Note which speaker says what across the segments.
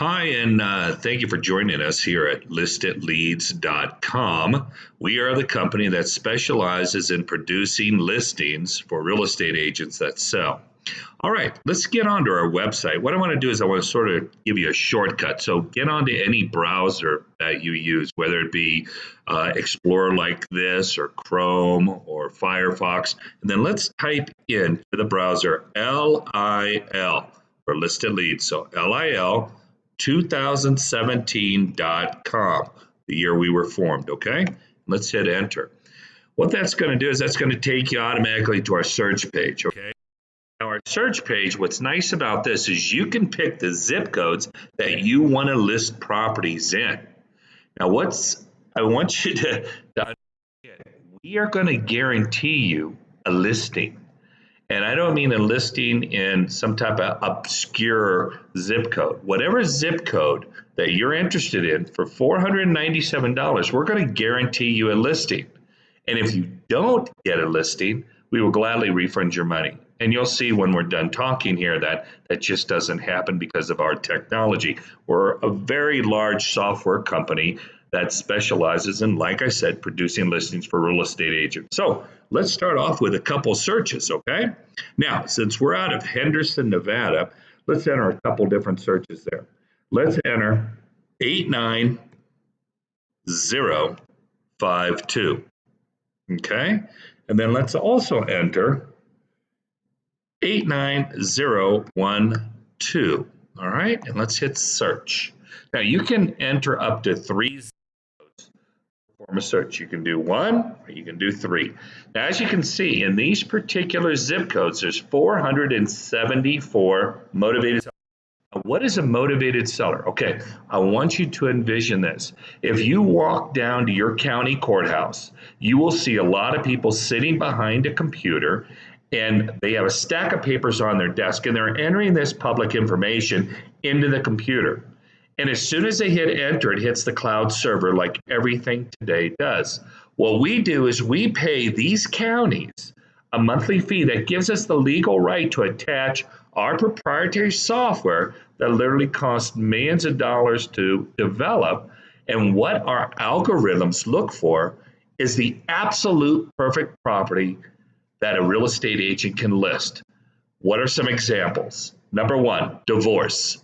Speaker 1: Hi, and thank you for joining us here at listedleads.com. We are the company that specializes in producing listings for real estate agents that sell. All right, let's get onto our website. What I want to do is I want to sort of give you a shortcut. So get onto any browser that you use, whether it be Explorer like this, or Chrome, or Firefox. And then let's type in to the browser LIL for listed leads. So LIL 2017.com, the year we were formed, okay? Let's hit enter. What that's going to do is that's going to take you automatically to our search page, okay? Now, our search page, what's nice about this is you can pick the zip codes that you want to list properties in. Now, I want you to understand, we are going to guarantee you a listing. And I don't mean a listing in some type of obscure zip code. Whatever zip code that you're interested in for $497, we're going to guarantee you a listing. And if you don't get a listing, we will gladly refund your money. And you'll see when we're done talking here that that just doesn't happen because of our technology. We're a very large software company that specializes in, like I said, producing listings for real estate agents. So let's start off with a couple searches, okay? Now, since we're out of Henderson, Nevada, let's enter a couple different searches there. Let's enter 89052, okay? And then let's also enter 89012, all right? And let's hit search. Now, you can enter up to 3 form a search. You can do 1 or you can do 3. Now, as you can see, in these particular zip codes, there's 474 motivated sellers. What is a motivated seller? Okay, I want you to envision this. If you walk down to your county courthouse, you will see a lot of people sitting behind a computer, and they have a stack of papers on their desk, and they're entering this public information into the computer. And as soon as they hit enter, it hits the cloud server like everything today does. What we do is we pay these counties a monthly fee that gives us the legal right to attach our proprietary software that literally costs millions of dollars to develop. And what our algorithms look for is the absolute perfect property that a real estate agent can list. What are some examples? Number 1, divorce.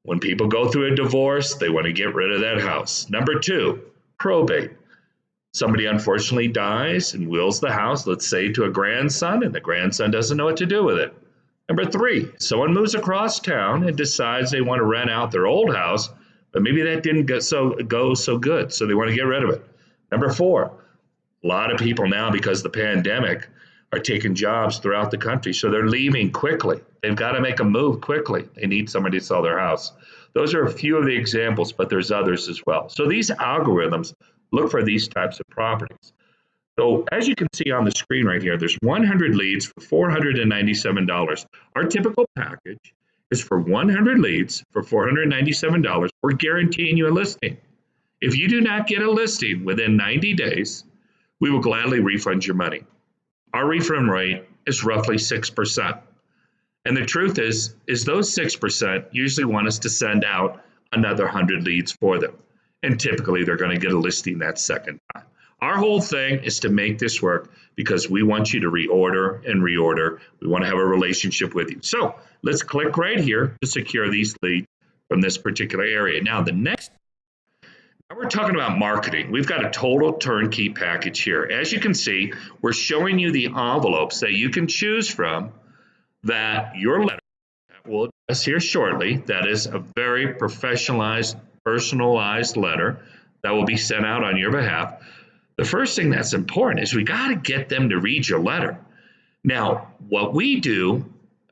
Speaker 1: When people go through a divorce, they want to get rid of that house. Number 2, probate. Somebody unfortunately dies and wills the house, let's say to a grandson, and the grandson doesn't know what to do with it. Number 3, someone moves across town and decides they want to rent out their old house, but maybe that didn't go so good, so they want to get rid of it. Number 4, a lot of people now, because of the pandemic, are taking jobs throughout the country, so they're leaving quickly. They've got to make a move quickly. They need somebody to sell their house. Those are a few of the examples, but there's others as well. So these algorithms look for these types of properties. So as you can see on the screen right here, there's 100 leads for $497. Our typical package is for 100 leads for $497. We're guaranteeing you a listing. If you do not get a listing within 90 days, we will gladly refund your money. Our refund rate is roughly 6%. And the truth is those 6% usually want us to send out another 100 leads for them. And typically they're going to get a listing that second time. Our whole thing is to make this work because we want you to reorder and reorder. We want to have a relationship with you. So let's click right here to secure these leads from this particular area. Now we're talking about marketing. We've got a total turnkey package here. As you can see, we're showing you the envelopes that you can choose from that your letter will address here shortly. That is a very professionalized, personalized letter that will be sent out on your behalf. The first thing that's important is we got to get them to read your letter. Now, what we do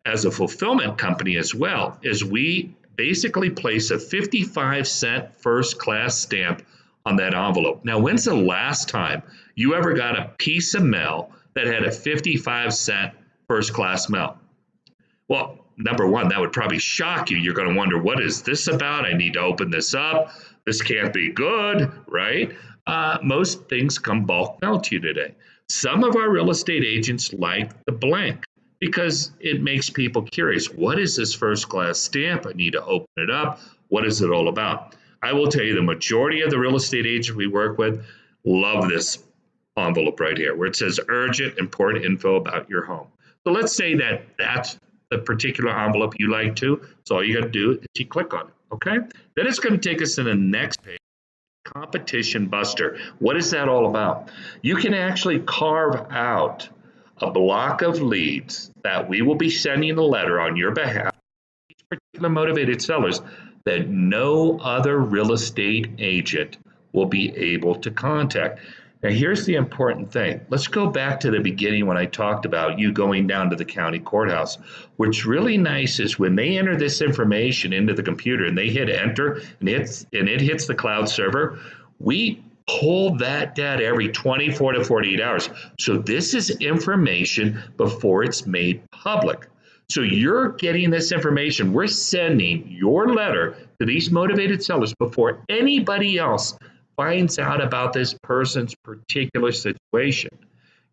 Speaker 1: as a fulfillment company as well is we basically place a 55-cent first-class stamp on that envelope. Now, when's the last time you ever got a piece of mail that had a 55-cent first-class mail? Well, number 1, that would probably shock you. You're going to wonder, what is this about? I need to open this up. This can't be good, right? Most things come bulk mail to you today. Some of our real estate agents like the blank because it makes people curious. What is this first class stamp? I need to open it up. What is it all about? I will tell you the majority of the real estate agents we work with love this envelope right here where it says urgent, important info about your home. So let's say that that's the particular envelope you like too. So all you got to do is you click on it. Okay. Then it's going to take us to the next page. Competition Buster. What is that all about? You can actually carve out a block of leads that we will be sending a letter on your behalf, these particular motivated sellers that no other real estate agent will be able to contact. Now, here's the important thing. Let's go back to the beginning when I talked about you going down to the county courthouse. What's really nice is when they enter this information into the computer and they hit enter and it hits the cloud server, we pull that data every 24 to 48 hours. So this is information before it's made public. So you're getting this information. We're sending your letter to these motivated sellers before anybody else finds out about this person's particular situation.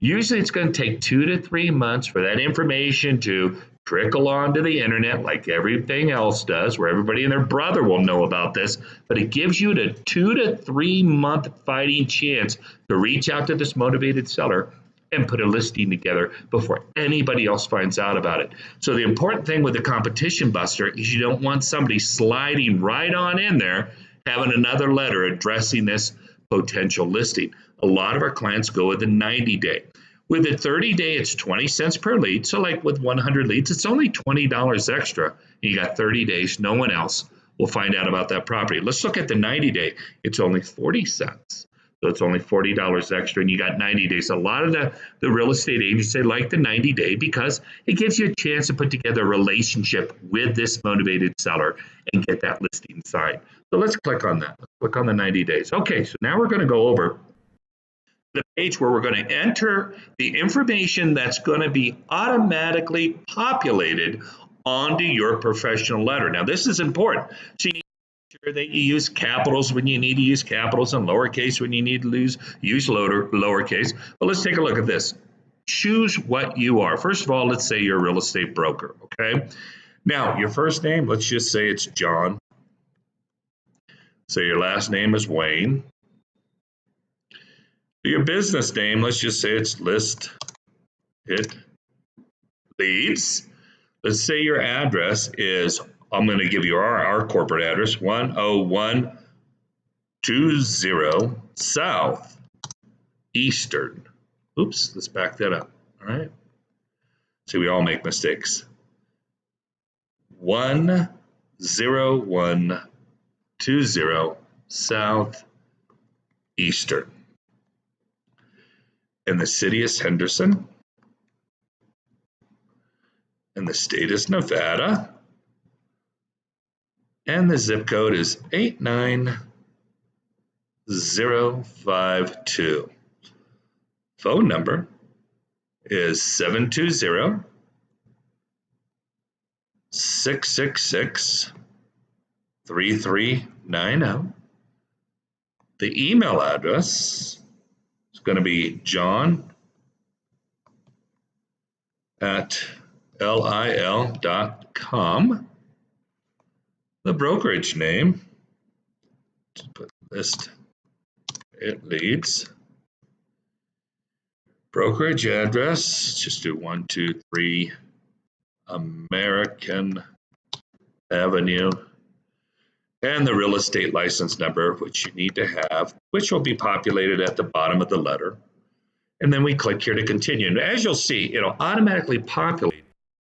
Speaker 1: Usually it's going to take 2 to 3 months for that information to trickle onto the internet like everything else does, where everybody and their brother will know about this, but it gives you the 2 to 3 month fighting chance to reach out to this motivated seller and put a listing together before anybody else finds out about it. So the important thing with the competition buster is you don't want somebody sliding right on in there having another letter addressing this potential listing. A lot of our clients go with the 90-day. With the 30-day, it's 20 cents per lead. So like with 100 leads, it's only $20 extra. You got 30 days. No one else will find out about that property. Let's look at the 90-day. It's only 40 cents. So it's only $40 extra and you got 90 days. A lot of the real estate agents, they like the 90-day because it gives you a chance to put together a relationship with this motivated seller and get that listing signed. So let's click on that. Let's click on the 90 days. Okay, so now we're going to go over the page where we're going to enter the information that's going to be automatically populated onto your professional letter. Now, this is important. So you need to make sure that you use capitals when you need to use capitals and lowercase when you need to use lowercase. But let's take a look at this. Choose what you are. First of all, let's say you're a real estate broker, okay? Now, your first name, let's just say it's John. Say your last name is Wayne. Your business name, let's just say it's List It Leads. Let's say your address is, I'm going to give you our corporate address, 10120 South Eastern. Oops, let's back that up. All right. See, we all make mistakes. 10120 South Eastern. And the city is Henderson. And the state is Nevada. And the zip code is 89052. Phone number is 720-666-3390. The email address is going to be john@lil.com. The brokerage name, just put List It Leads. Brokerage address, just do 123 American Avenue. And the real estate license number, which you need to have, which will be populated at the bottom of the letter. And then we click here to continue. And as you'll see, it'll automatically populate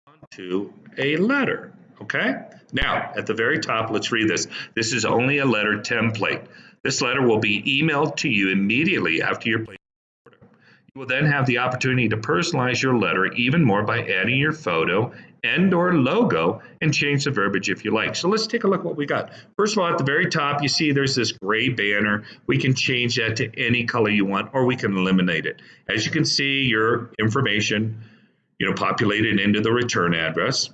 Speaker 1: onto a letter, okay? Now, at the very top, let's read this. This is only a letter template. This letter will be emailed to you immediately after your place order. You will then have the opportunity to personalize your letter even more by adding your photo and or logo and change the verbiage if you like. So let's take a look at what we got. First of all, at the very top, you see there's this gray banner. We can change that to any color you want, or we can eliminate it. As you can see, your information, populated into the return address.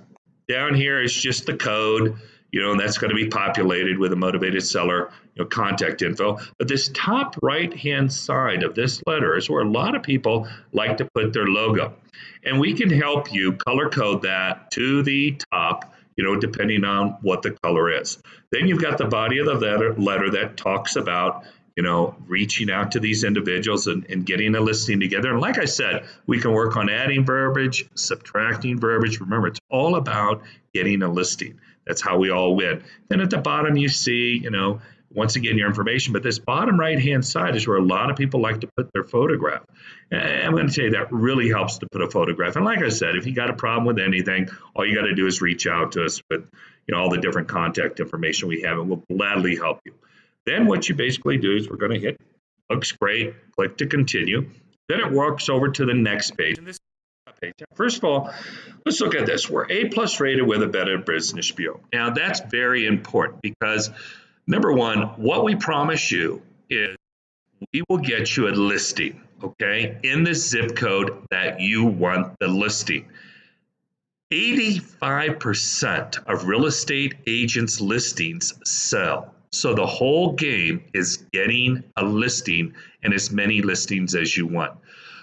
Speaker 1: Down here is just the code, and that's going to be populated with a motivated seller, contact info. But this top right-hand side of this letter is where a lot of people like to put their logo. And we can help you color code that to the top, depending on what the color is. Then you've got the body of the letter that talks about, reaching out to these individuals and getting a listing together. And like I said, we can work on adding verbiage, subtracting verbiage. Remember, it's all about getting a listing. That's how we all win. Then at the bottom, you see, once again, your information, but this bottom right-hand side is where a lot of people like to put their photograph. And I'm going to tell you that really helps to put a photograph. And like I said, if you got a problem with anything, all you got to do is reach out to us with, all the different contact information we have, and we'll gladly help you. Then what you basically do is we're going to hit, looks great, click to continue. Then it works over to the next page. And this page. First of all, let's look at this. We're A+ rated with a Better Business Bureau. Now that's very important because number one, what we promise you is we will get you a listing, okay, in the zip code that you want the listing. 85% of real estate agents' listings sell. So the whole game is getting a listing and as many listings as you want.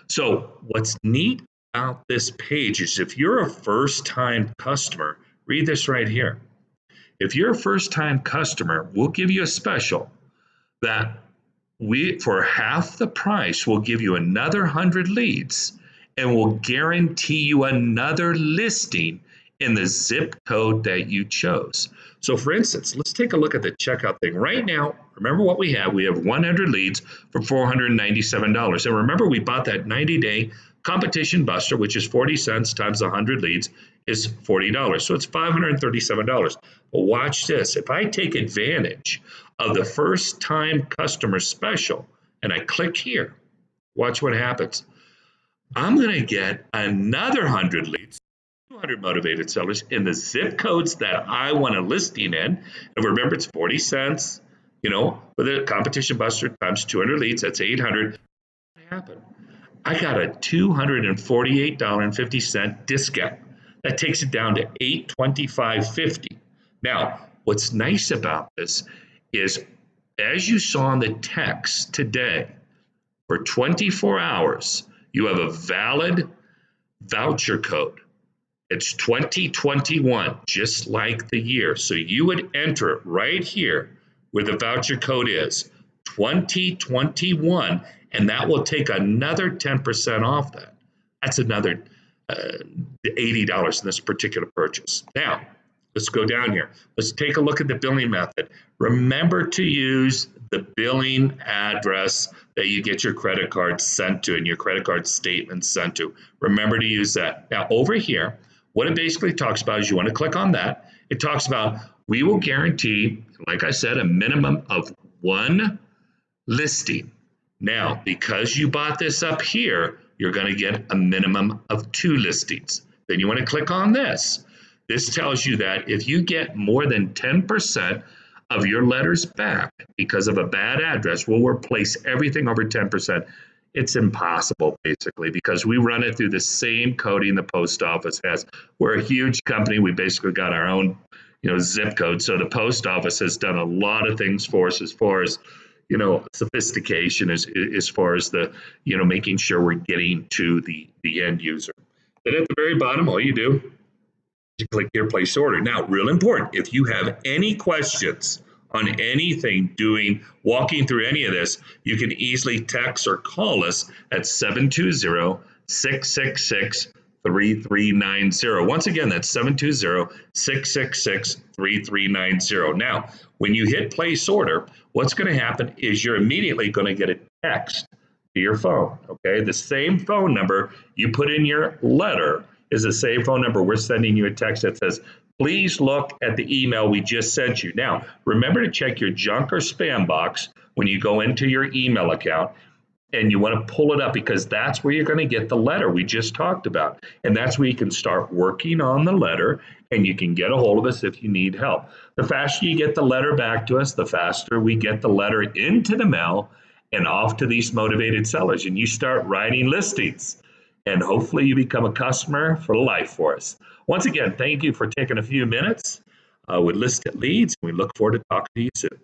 Speaker 1: So what's neat about this page is if you're a first-time customer, read this right here. If you're a first-time customer, we'll give you a special that for half the price, we'll give you another 100 leads and we'll guarantee you another listing in the zip code that you chose. So for instance, let's take a look at the checkout thing. Right now, remember what we have. We have 100 leads for $497. And remember, we bought that 90-day competition buster, which is 40 cents times 100 leads is $40. So it's $537. Well, watch this. If I take advantage of the first time customer special and I click here, watch what happens. I'm going to get another 100 leads, 200 motivated sellers in the zip codes that I want a listing in. And remember, it's 40 cents, with a competition buster times 200 leads, that's 800. What happened? I got a $248.50 discount. That takes it down to $825.50. Now, what's nice about this is, as you saw in the text today, for 24 hours, you have a valid voucher code. It's 2021, just like the year. So you would enter it right here where the voucher code is, 2021, and that will take another 10% off that. That's another $80 in this particular purchase. Now, let's go down here. Let's take a look at the billing method. Remember to use the billing address that you get your credit card sent to and your credit card statement sent to. Remember to use that. Now, over here, what it basically talks about is you want to click on that. It talks about we will guarantee, like I said, a minimum of one listing. Now, because you bought this up here, you're going to get a minimum of 2 listings. Then you want to click on this. This tells you that if you get more than 10% of your letters back because of a bad address, we'll replace everything over 10%. It's impossible, basically, because we run it through the same coding the post office has. We're a huge company. We basically got our own, zip code. So the post office has done a lot of things for us as far as, sophistication as far as the, making sure we're getting to the end user. Then at the very bottom, all you do, you click here, place order. Now, real important, if you have any questions on anything walking through any of this, you can easily text or call us at 720-666-3390. Once again, that's 720-666-3390. Now, when you hit place order, what's going to happen is you're immediately going to get a text to your phone, okay? The same phone number you put in your letter is the same phone number we're sending you a text that says, please look at the email we just sent you. Now, remember to check your junk or spam box when you go into your email account, and you want to pull it up because that's where you're going to get the letter we just talked about. And that's where you can start working on the letter, and you can get a hold of us if you need help. The faster you get the letter back to us, the faster we get the letter into the mail and off to these motivated sellers, and you start writing listings. And hopefully you become a customer for life for us. Once again, thank you for taking a few minutes with List It Leads. We look forward to talking to you soon.